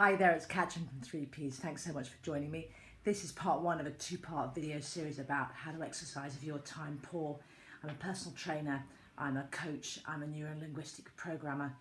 Hi there, it's Catrin from 3Ps. Thanks so much for joining me. This is part one of a two-part video series about how to exercise if you're time poor. I'm a personal trainer, I'm a coach, I'm a neuro-linguistic programmer.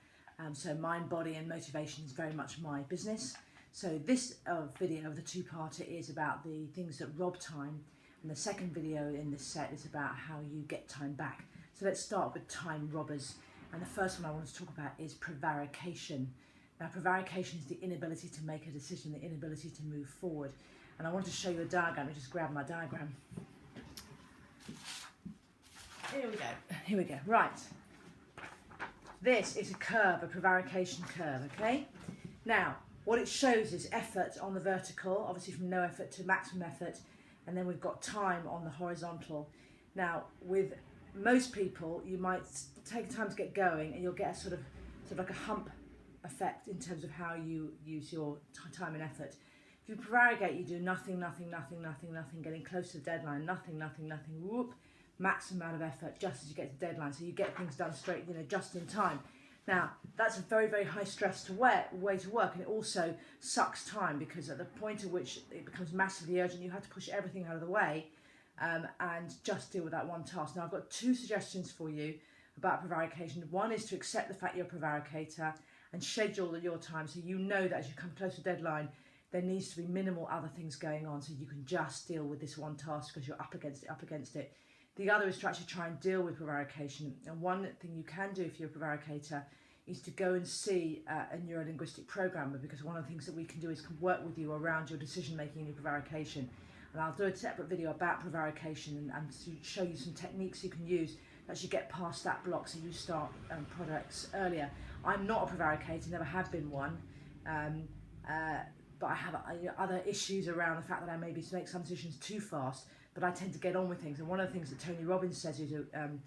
So mind, body and motivation is very much my business. So this video of the two-parter is about the things that rob time, and the second video in this set is about how you get time back. So let's start with time robbers. And the first one I want to talk about is prevarication. Now, prevarication is the inability to make a decision, the inability to move forward. And I want to show you a diagram. Let me just grab my diagram. Here we go, right. This is a curve, a prevarication curve, okay? Now, what it shows is effort on the vertical, obviously from no effort to maximum effort, and then we've got time on the horizontal. Now, with most people, you might take time to get going and you'll get a sort of like a hump effect in terms of how you use your time and effort. If you prevaricate, you do nothing, getting close to the deadline, nothing, whoop, maximum amount of effort just as you get to the deadline. So you get things done straight, just in time. Now, that's a very, very high stress way to work, and it also sucks time because at the point at which it becomes massively urgent, you have to push everything out of the way and just deal with that one task. Now, I've got two suggestions for you about prevarication. One is to accept the fact you're a prevaricator and schedule your time so you know that as you come close to deadline, there needs to be minimal other things going on so you can just deal with this one task because you're up against it. The other is to actually try and deal with prevarication. And one thing you can do if you're a prevaricator is to go and see a neuro-linguistic programmer, because one of the things that we can do is work with you around your decision making and your prevarication. And I'll do a separate video about prevarication and to show you some techniques you can use to actually get past that block so you start products earlier. I'm not a prevaricator, never have been one, but I have other issues around the fact that I maybe make some decisions too fast, but I tend to get on with things. And one of the things that Tony Robbins says, who's an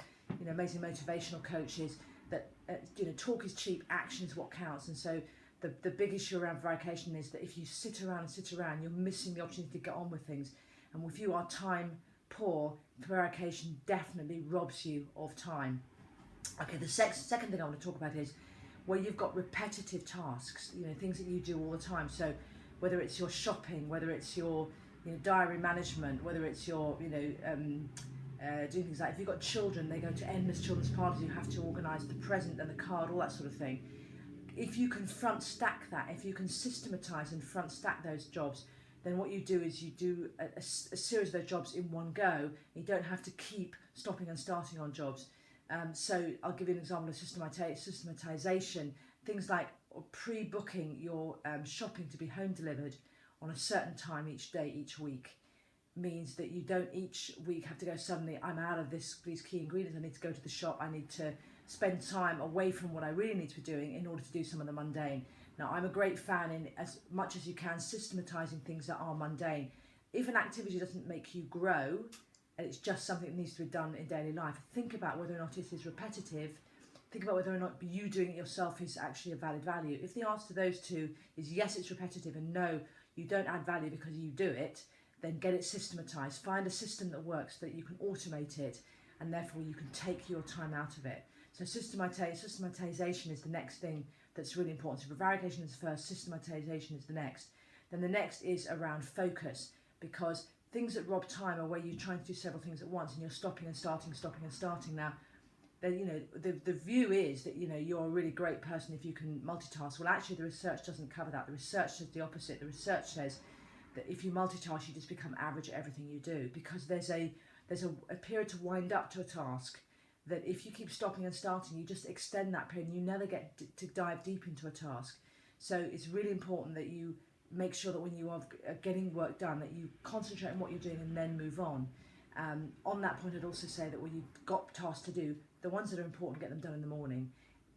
amazing motivational coach, is that talk is cheap, action is what counts. And so the big issue around prevarication is that if you sit around, you're missing the opportunity to get on with things. And if you are time poor, prevarication definitely robs you of time. Okay, the second thing I want to talk about is where you've got repetitive tasks, things that you do all the time. So whether it's your shopping, whether it's your diary management, whether it's your doing things like, if you've got children, they go to endless children's parties, you have to organise the present and the card, all that sort of thing. If you can front stack that, if you can systematise and front stack those jobs, then what you do is you do a series of those jobs in one go. You don't have to keep stopping and starting on jobs. So I'll give you an example of systematization. Things like pre-booking your shopping to be home delivered on a certain time each day, each week, means that you don't each week have to go suddenly, I'm out of these key ingredients, I need to go to the shop, I need to spend time away from what I really need to be doing in order to do some of the mundane. Now, I'm a great fan in, as much as you can, systematizing things that are mundane. If an activity doesn't make you grow, and it's just something that needs to be done in daily life, think about whether or not it is repetitive. Think about whether or not you doing it yourself is actually a valid value. If the answer to those two is yes, it's repetitive, and no, you don't add value because you do it, then get it systematized. Find a system that works so that you can automate it, and therefore you can take your time out of it. So systematization is the next thing that's really important. So prevarication is first, systematization is the next. Then the next is around focus, because things that rob time are where you're trying to do several things at once and you're stopping and starting. Now, the view is that you're a really great person if you can multitask. Well, actually, the research doesn't cover that. The research says the opposite. The research says that if you multitask, you just become average at everything you do, because there's a period to wind up to a task that if you keep stopping and starting, you just extend that period and you never get to dive deep into a task. So it's really important that you make sure that when you are getting work done, that you concentrate on what you're doing and then move on. On that point, I'd also say that when you've got tasks to do, the ones that are important, get them done in the morning.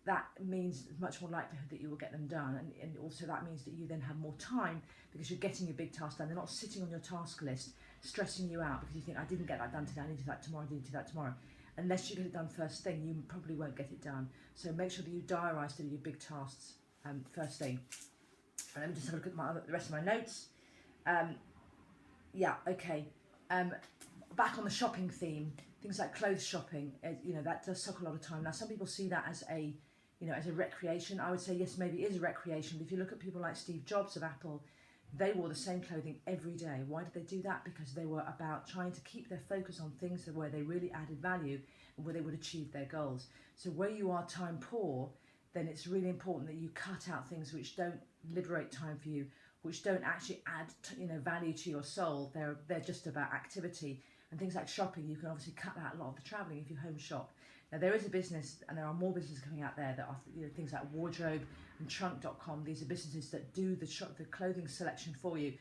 That means much more likelihood that you will get them done, and also that means that you then have more time because you're getting your big task done. They're not sitting on your task list stressing you out because you think, I didn't get that done today, I need to do that tomorrow, I need to do that tomorrow. Unless you get it done first thing, you probably won't get it done. So make sure that you diarise to do your big tasks first thing. And let me just have a look at the rest of my notes. Back on the shopping theme, things like clothes shopping, that does suck a lot of time. Now, some people see that as a you know, as a recreation. I would say yes, maybe it is a recreation. But if you look at people like Steve Jobs of Apple, they wore the same clothing every day. Why did they do that? Because they were about trying to keep their focus on things where they really added value and where they would achieve their goals. So where you are time poor, then it's really important that you cut out things which don't liberate time for you, which don't actually add, you know, value to your soul. They're just about activity. And things like shopping, you can obviously cut out a lot of the travelling if you home shop. Now there is a business, and there are more businesses coming out there that are, you know, things like wardrobe and trunk.com. These are businesses that do the clothing selection for you.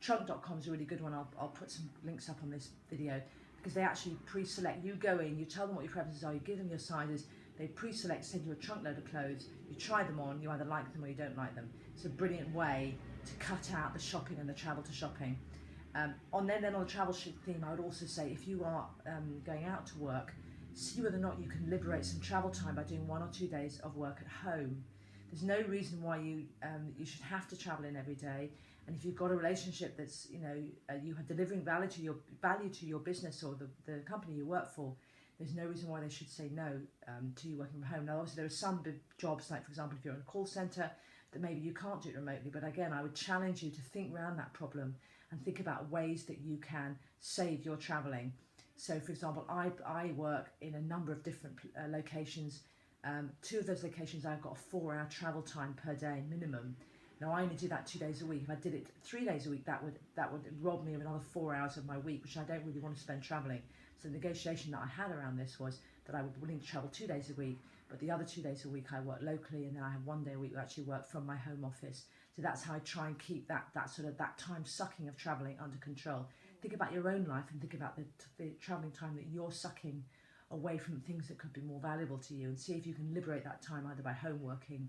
Trunk.com is a really good one. I'll put some links up on this video, because they actually pre-select. You go in, you tell them what your preferences are, you give them your sizes, they pre-select, send you a trunk load of clothes, you try them on, you either like them or you don't like them. It's a brilliant way to cut out the shopping and the travel to shopping. Then on the travel theme, I would also say, if you are going out to work, see whether or not you can liberate some travel time by doing 1 or 2 days of work at home. There's no reason why you should have to travel in every day. And if you've got a relationship that's, you know, you are delivering value to your business or the company you work for, there's no reason why they should say no to you working from home. Now, obviously, there are some big jobs, like, for example, if you're in a call centre, that maybe you can't do it remotely. But again, I would challenge you to think around that problem and think about ways that you can save your travelling. So, for example, I work in a number of different locations. 2 of those locations, I've got a 4-hour travel time per day minimum. Now, I only do that 2 days a week. If I did it 3 days a week, that would rob me of another 4 hours of my week, which I don't really want to spend travelling. So the negotiation that I had around this was that I was willing to travel 2 days a week, but the other 2 days a week I work locally, and then I have 1 day a week where I actually work from my home office. So that's how I try and keep that time sucking of travelling under control. Think about your own life and think about the travelling time that you're sucking away from things that could be more valuable to you, and see if you can liberate that time either by home working,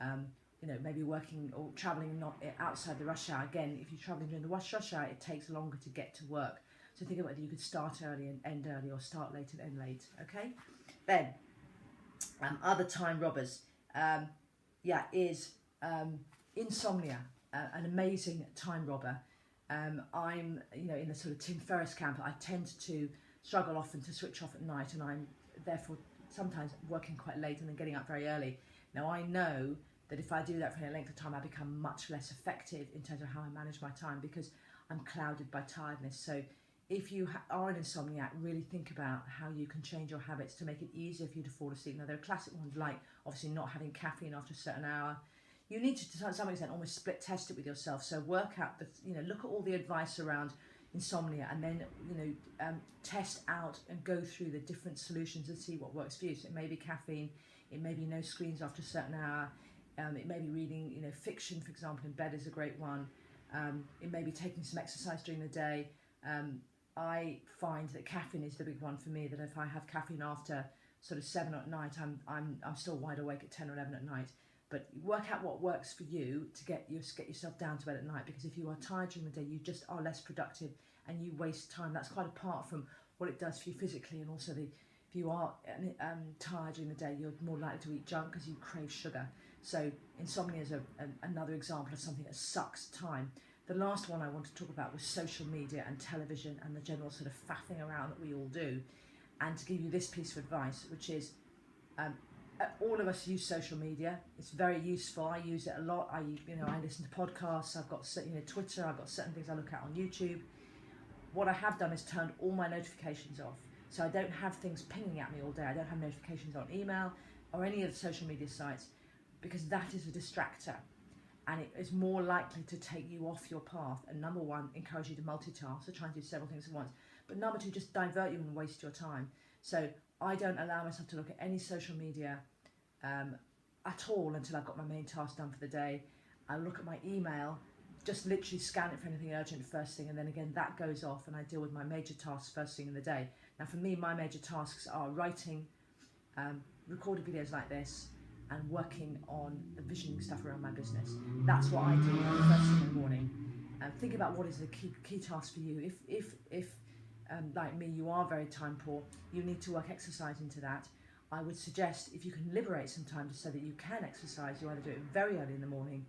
you know, maybe working or travelling not outside the rush hour. Again, if you're travelling during the rush hour, it takes longer to get to work. So think about whether you could start early and end early, or start late and end late, okay? Then, other time robbers, is insomnia, an amazing time robber. I'm, you know, in the sort of Tim Ferriss camp. I tend to struggle often to switch off at night, and I'm therefore sometimes working quite late and then getting up very early. Now, I know that if I do that for any length of time, I become much less effective in terms of how I manage my time, because I'm clouded by tiredness. So if you are an insomniac, really think about how you can change your habits to make it easier for you to fall asleep. Now, there are classic ones like obviously not having caffeine after a certain hour. You need to some extent almost split test it with yourself. So work out look at all the advice around insomnia, and then test out and go through the different solutions and see what works for you. So it may be caffeine, it may be no screens after a certain hour, it may be reading, you know, fiction, for example, in bed is a great one. It may be taking some exercise during the day. I find that caffeine is the big one for me, that if I have caffeine after sort of 7 at night, I'm still wide awake at 10 or 11 at night. But work out what works for you to get yourself down to bed at night, because if you are tired during the day, you just are less productive and you waste time. That's quite apart from what it does for you physically, and also if you are tired during the day, you're more likely to eat junk because you crave sugar. So insomnia is another example of something that sucks time. The last one I want to talk about was social media and television and the general sort of faffing around that we all do. And to give you this piece of advice, which is all of us use social media. It's very useful. I use it a lot. I listen to podcasts. I've got Twitter. I've got certain things I look at on YouTube. What I have done is turned all my notifications off, so I don't have things pinging at me all day. I don't have notifications on email or any of the social media sites, because that is a distractor, and it is more likely to take you off your path. And number one, encourage you to multitask, so try and do several things at once. But number two, just divert you and waste your time. So I don't allow myself to look at any social media at all until I've got my main task done for the day. I look at my email, just literally scan it for anything urgent first thing, and then again that goes off, and I deal with my major tasks first thing in the day. Now for me, my major tasks are writing, recording videos like this, and working on the visioning stuff around my business. That's what I do first thing in the morning. Think about what is the key task for you. If like me, you are very time poor, you need to work exercise into that. I would suggest, if you can liberate some time so that you can exercise, you either do it very early in the morning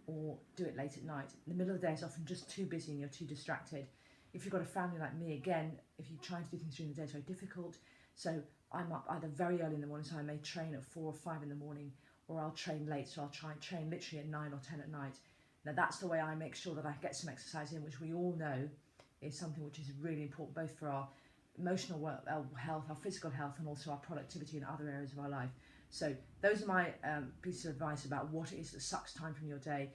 or do it late at night. The middle of the day is often just too busy and you're too distracted. If you've got a family like me, again, if you're trying to do things during the day, it's very difficult. So I'm up either very early in the morning, so I may train at 4 or 5 in the morning, or I'll train late, so I'll try and train literally at 9 or 10 at night. Now that's the way I make sure that I get some exercise in, which we all know is something which is really important both for our emotional health, our physical health, and also our productivity in other areas of our life. So those are my pieces of advice about what it is that sucks time from your day.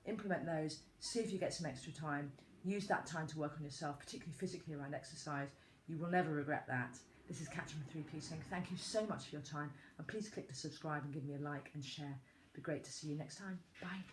Implement those, see if you get some extra time, use that time to work on yourself, particularly physically around exercise. You will never regret that. This is Catrin from 3P saying thank you so much for your time, and please click to subscribe and give me a like and share. It'd be great to see you next time. Bye.